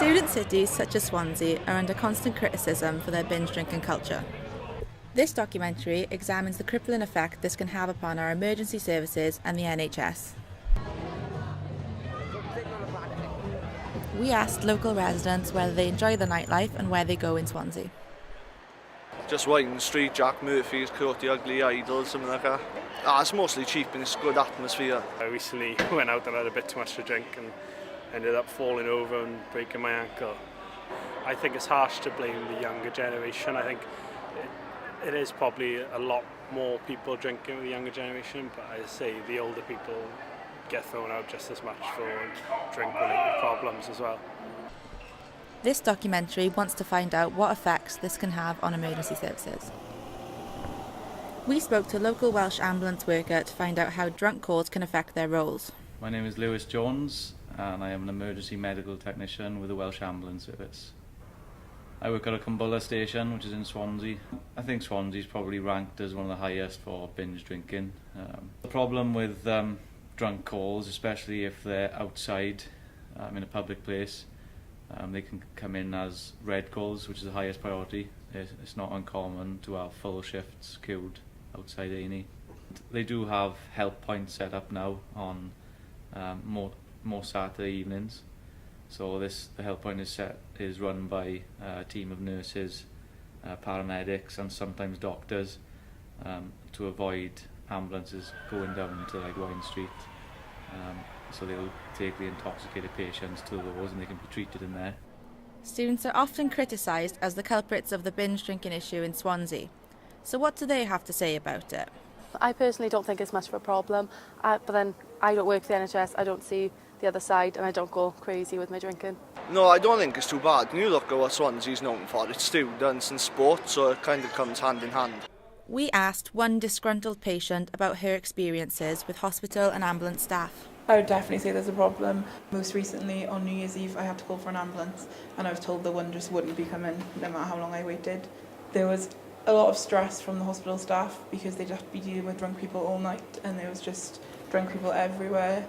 Student cities such as Swansea are under constant criticism for their binge drinking culture. This documentary examines the crippling effect this can have upon our emergency services and the NHS. We asked local residents whether they enjoy the nightlife and where they go in Swansea. Just wine Street, Jack Murphy's, Courty Ugly, Idol, something like that. It's mostly cheap and it's a good atmosphere. I recently went out and had a bit too much to drink and ended up falling over and breaking my ankle. I think it's harsh to blame the younger generation. I think it is probably a lot more people drinking with the younger generation, but I say the older people get thrown out just as much for drink-related problems as well. This documentary wants to find out what effects this can have on emergency services. We spoke to a local Welsh ambulance worker to find out how drunk calls can affect their roles. My name is Lewis Jones and I am an emergency medical technician with the Welsh Ambulance Service. I work at a Cumbulla station, which is in Swansea. I think Swansea is probably ranked as one of the highest for binge drinking. The problem with drunk calls, especially if they're outside in a public place, they can come in as red calls, which is the highest priority. It's not uncommon to have full shifts queued outside A&E. They do have help points set up now on more Saturday evenings. So the help point is run by a team of nurses, paramedics and sometimes doctors to avoid ambulances going down to like Wine Street. So they'll take the intoxicated patients to those and they can be treated in there. Students are often criticised as the culprits of the binge drinking issue in Swansea. So what do they have to say about it? I personally don't think it's much of a problem, but then I don't work for the NHS, I don't see the other side and I don't go crazy with my drinking. No, I don't think it's too bad. When you look at what Swansea's known for, it's students and sport, so it kind of comes hand in hand. We asked one disgruntled patient about her experiences with hospital and ambulance staff. I would definitely say there's a problem. Most recently on New Year's Eve I had to call for an ambulance and I was told the one just wouldn't be coming no matter how long I waited. There was a lot of stress from the hospital staff because they'd have to be dealing with drunk people all night and there was just drunk people everywhere.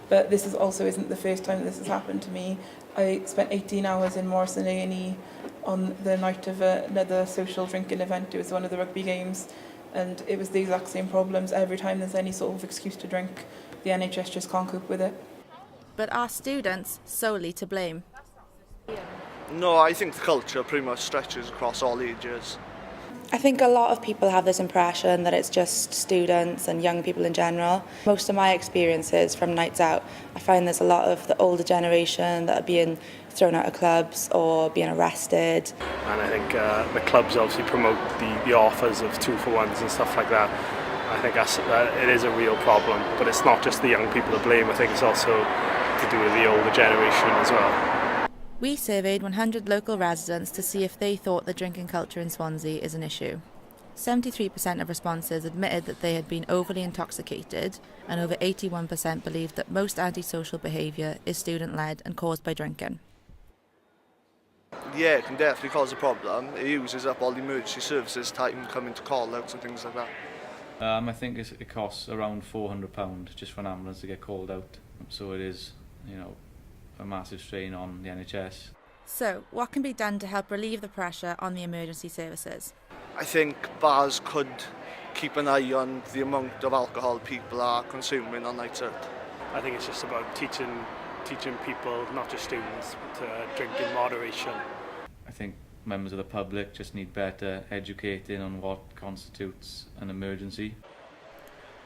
But this also isn't the first time this has happened to me. I spent 18 hours in Morrison A&E on the night of another social drinking event. It was one of the rugby games and it was the exact same problems. Every time there's any sort of excuse to drink, the NHS just can't cope with it. But are students solely to blame? No, I think the culture pretty much stretches across all ages. I think a lot of people have this impression that it's just students and young people in general. Most of my experiences from nights out, I find there's a lot of the older generation that are being thrown out of clubs or being arrested. And I think the clubs obviously promote the offers of 2-for-1s and stuff like that. I think it is a real problem, but it's not just the young people to blame. I think it's also to do with the older generation as well. We surveyed 100 local residents to see if they thought the drinking culture in Swansea is an issue. 73% of responses admitted that they had been overly intoxicated, and over 81% believed that most antisocial behaviour is student-led and caused by drinking. Yeah, it can definitely cause a problem. It uses up all the emergency services time coming to call-outs and things like that. I think it costs around £400 just for an ambulance to get called out. So it is, a massive strain on the NHS. So, what can be done to help relieve the pressure on the emergency services? I think bars could keep an eye on the amount of alcohol people are consuming on nights out. I think it's just about teaching people, not just students, to drink in moderation. I think members of the public just need better educating on what constitutes an emergency.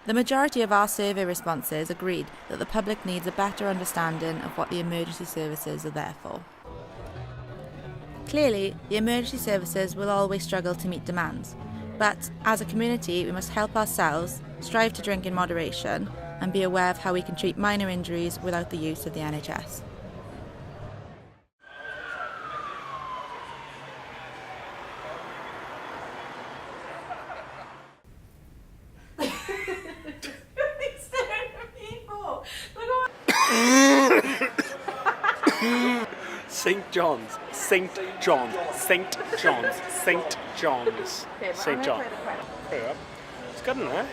The majority of our survey responses agreed that the public needs a better understanding of what the emergency services are there for. Clearly, the emergency services will always struggle to meet demands, but as a community we must help ourselves, strive to drink in moderation and be aware of how we can treat minor injuries without the use of the NHS. St. John's. St. John's. St. John's. St. John's. St. John. It's good, isn't it?